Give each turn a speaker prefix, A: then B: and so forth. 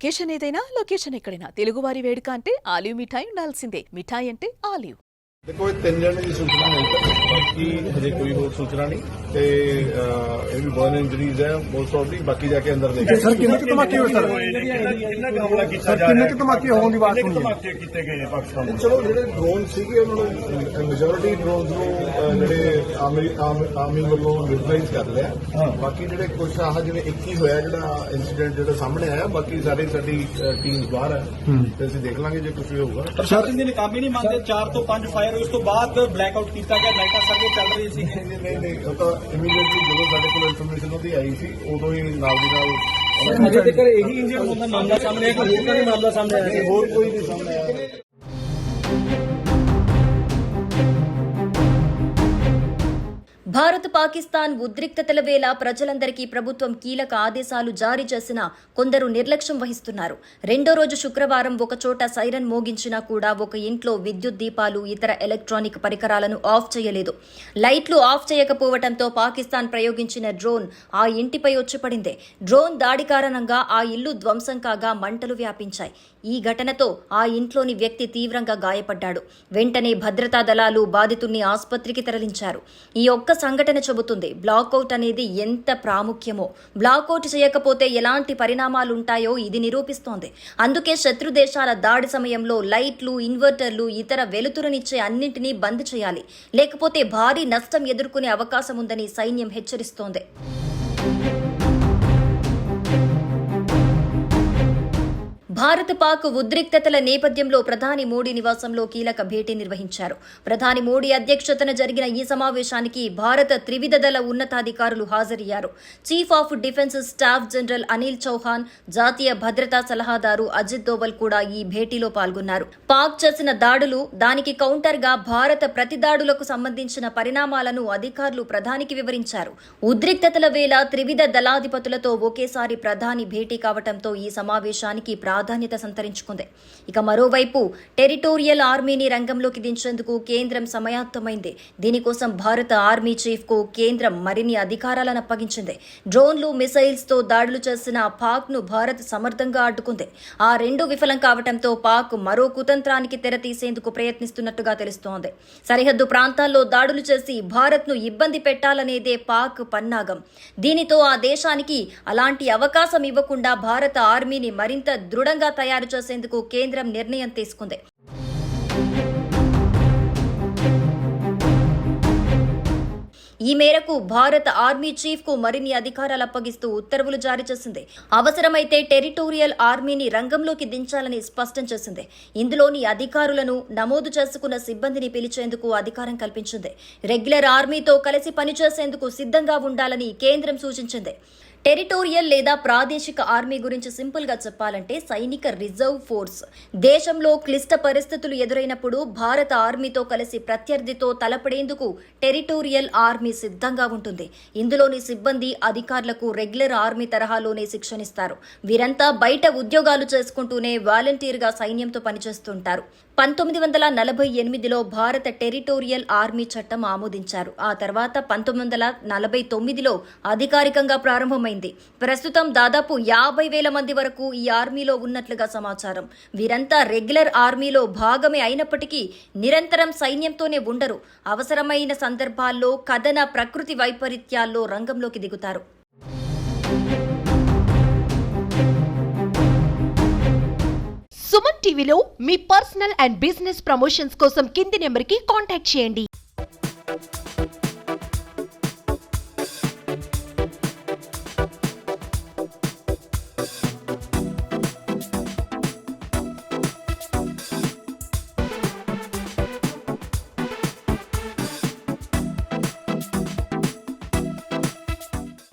A: Occasion ఏదైనా location ఎక్కడైనా తెలుగువారి వేడుక అంటే ఆలివ్ మిఠాయి ఉండాల్సిందే. మిఠాయి అంటే ఆలివ్.
B: देखो 3 जने की सूचना है बाकी हजे कोई और सूचना नहीं ते ये भी बर्न इंजरीज है मोस्ट प्रॉब्ली बाकी जाके अंदर देखें
C: सर किन्ने के धमाके होए सर किन्ने के धमाके होने की बात हुई है
B: चलो ਜਿਹੜੇ ਡਰੋਨ ਸੀਗੇ ਉਹਨਾਂ ਨੂੰ ਮੈਜੋਰਿਟੀ ਡਰੋਨਸ ਨੂੰ ਜਿਹੜੇ ਆਰਮੀ ਵੱਲੋਂ ਨਿਊਟਰਲਾਈਜ਼ ਕਰ ਲਿਆ ਬਾਕੀ ਜਿਹੜੇ ਕੁਝ ਆਹ ਜਿਵੇਂ 21 ਹੋਇਆ ਜਿਹੜਾ ਇਨਸੀਡੈਂਟ ਜਿਹੜਾ ਸਾਹਮਣੇ ਆਇਆ ਬਾਕੀ ਸਾਡੀ ਟੀਮਸ ਬਾਹਰ ਹੈ ਤੇ ਅਸੀਂ ਦੇਖ ਲਾਂਗੇ ਜੇ ਕੁਝ ਵੀ ਹੋਊਗਾ
C: ਪ੍ਰਸ਼ਾਸਨ ਦੇ ਨਕਾਮੀ ਨਹੀਂ ਮੰਨਦੇ 4 ਤੋਂ 5 ਫਾਇਰ ਉਸ ਤੋਂ ਬਾਅਦ ਬਲੈਕ ਆਊਟ ਕੀਤਾ ਗਿਆ ਲਾਈਟਾਂ ਸਰਵੇ ਚੱਲ ਰਹੀ ਸੀ
B: ਨਹੀਂ ਉਹ ਤਾਂ ਇਮੀਡੀਏਟਲੀ ਜਦੋਂ ਸਾਡੇ ਕੋਲ ਇਨਫੋਰਮੇਸ਼ਨ ਉਹਦੀ ਆਈ ਸੀ ਉਦੋਂ ਹੀ ਨਾਲ ਦੀ ਨਾਲ
C: ਅਜੇ ਤੱਕ ਇਹੀ ਇੰਜਨ ਹੁੰਦਾ ਮਾਮਲਾ ਸਾਹਮਣੇ ਆਇਆ ਕੋਈ ਹੋਰ ਨਹੀਂ ਮਾਮਲਾ ਸਾਹਮਣੇ ਆਇਆ
B: ਹੋਰ ਕੋਈ ਨਹੀਂ ਸਾਹਮਣੇ ਆਇਆ
D: భారత్ పాకిస్తాన్ ఉద్రిక్తతల వేళ ప్రజలందరికీ ప్రభుత్వం కీలక ఆదేశాలు జారీ చేసినా కొందరు నిర్లక్ష్యం వహిస్తున్నారు. రెండో రోజు శుక్రవారం ఒకచోట సైరన్ మోగించినా కూడా ఒక ఇంట్లో విద్యుత్ దీపాలు ఇతర ఎలక్ట్రానిక్ పరికరాలను ఆఫ్ చేయలేదు. లైట్లు ఆఫ్ చేయకపోవడంతో పాకిస్తాన్ ప్రయోగించిన డ్రోన్ ఆ ఇంటిపై వచ్చి పడింది. డ్రోన్ దాడి కారణంగా ఆ ఇల్లు ధ్వంసం కాగా మంటలు వ్యాపించాయి. ఈ ఘటనతో ఆ ఇంట్లోని వ్యక్తి తీవ్రంగా గాయపడ్డాడు. వెంటనే భద్రతా దళాలు బాధితుల్ని ఆసుపత్రికి తరలించారు. ఈ ఒక్క సంఘటన చెబుతుంది బ్లాకౌట్ అనేది ఎంత ప్రాముఖ్యమో. బ్లాకౌట్ చేయకపోతే ఎలాంటి పరిణామాలుంటాయో ఇది నిరూపిస్తోంది. అందుకే శత్రు దేశాల దాడి సమయంలో లైట్లు, ఇన్వర్టర్లు, ఇతర వెలుతురునిచ్చే అన్నింటినీ బంద్ చేయాలి. లేకపోతే భారీ నష్టం ఎదుర్కొనే అవకాశం ఉందని సైన్యం హెచ్చరిస్తోంది. భారత్ పాక్ ఉద్రిక్తతల నేపథ్యంలో ప్రధాని మోడీ నివాసంలో కీలక భేటీ నిర్వహించారు. ప్రధాని మోడీ అధ్యక్షతన జరిగిన ఈ సమావేశానికి భారత త్రివిధ దళ ఉన్నతాధికారులు హాజరయ్యారు. Chief of defence staff general Anil Chauhan, జాతీయ భద్రతా సలహాదారు అజిత్ దోవల్ కూడా ఈ భేటీలో పాల్గొన్నారు. పాక్ చేసిన దాడులు, దానికి కౌంటర్గా భారత ప్రతిదాడులకు సంబంధించిన పరిణామాలను అధికారులు ప్రధానికి వివరించారు. ఉద్రిక్తతల వేళ త్రివిధ దళాధిపతులతో ఒకేసారి ప్రధాని భేటీ కావడంతో ఈ సమావేశానికి ప్రాధాన్యత సంతరించుకుంది. ఇక మరోవైపు టెరిటోరియల్ ఆర్మీని రంగంలోకి దించేందుకు కేంద్రం సమాయత్తమైంది. దీనికోసం భారత ఆర్మీ చీఫ్ కు కేంద్రం మరిన్ని అధికారాలను అప్పగించింది. డ్రోన్లు, మిసైల్స్ తో దాడులు చేసిన పాక్ ను భారత్ సమర్థంగా అడ్డుకుంది. ఆ రెండు విఫలం కావడంతో పాక్ మరో కుతంత్రానికి తెర తీసేందుకు ప్రయత్నిస్తున్నట్టుగా తెలుస్తోంది. సరిహద్దు ప్రాంతాల్లో దాడులు చేసి భారత్ ను ఇబ్బంది పెట్టాలనేదే పాక్ పన్నాగం. దీనితో ఆ దేశానికి అలాంటి అవకాశం ఇవ్వకుండా భారత ఆర్మీని మరింత దృఢంగా తయారు చేసేందుకు కేంద్రం నిర్ణయం తీసుకుంది. ఈ మేరకు భారత ఆర్మీ చీఫ్ కు మరిన్ని అధికారాలు అప్పగిస్తూ ఉత్తర్వులు జారీ చేసింది. అవసరమైతే టెరిటోరియల్ ఆర్మీని రంగంలోకి దించాలని స్పష్టం చేసింది. ఇందులోని అధికారులను, నమోదు చేసుకున్న సిబ్బందిని పిలిచేందుకు అధికారం కల్పించింది. రెగ్యులర్ ఆర్మీతో కలిసి పనిచేసేందుకు సిద్ధంగా ఉండాలని కేంద్రం సూచించింది. టెరిటోరియల్ లేదా ప్రాదేశిక ఆర్మీ గురించి సింపుల్ గా చెప్పాలంటే సైనిక రిజర్వ్ ఫోర్స్. దేశంలో క్లిష్ట పరిస్థితులు ఎదురైనప్పుడు భారత ఆర్మీతో కలిసి ప్రత్యర్థితో తలపడేందుకు టెరిటోరియల్ ఆర్మీ సిద్ధంగా ఉంటుంది. ఇందులోని సిబ్బంది, అధికారులకు రెగ్యులర్ ఆర్మీ తరహాలోనే శిక్షణిస్తారు. వీరంతా బయట ఉద్యోగాలు చేసుకుంటూనే వాలంటీర్ గా సైన్యంతో పనిచేస్తుంటారు. 1948లో భారత టెరిటోరియల్ ఆర్మీ చట్టం ఆమోదించారు. ఆ తర్వాత 1949లో అధికారికంగా ప్రారంభమైంది. ప్రస్తుతం దాదాపు 50,000 మంది వరకు ఈ ఆర్మీలో ఉన్నట్లుగా సమాచారం. వీరంతా రెగ్యులర్ ఆర్మీలో భాగమే అయినప్పటికీ నిరంతరం సైన్యంతోనే ఉండరు. అవసరమైన సందర్భాల్లో కథన, ప్రకృతి వైపరీత్యాల్లో రంగంలోకి దిగుతారు.
E: సుమన్ టీవీలో మీ పర్సనల్ అండ్ బిజినెస్ ప్రమోషన్స్ కోసం కింది నెంబర్కి కాంటాక్ట్ చేయండి.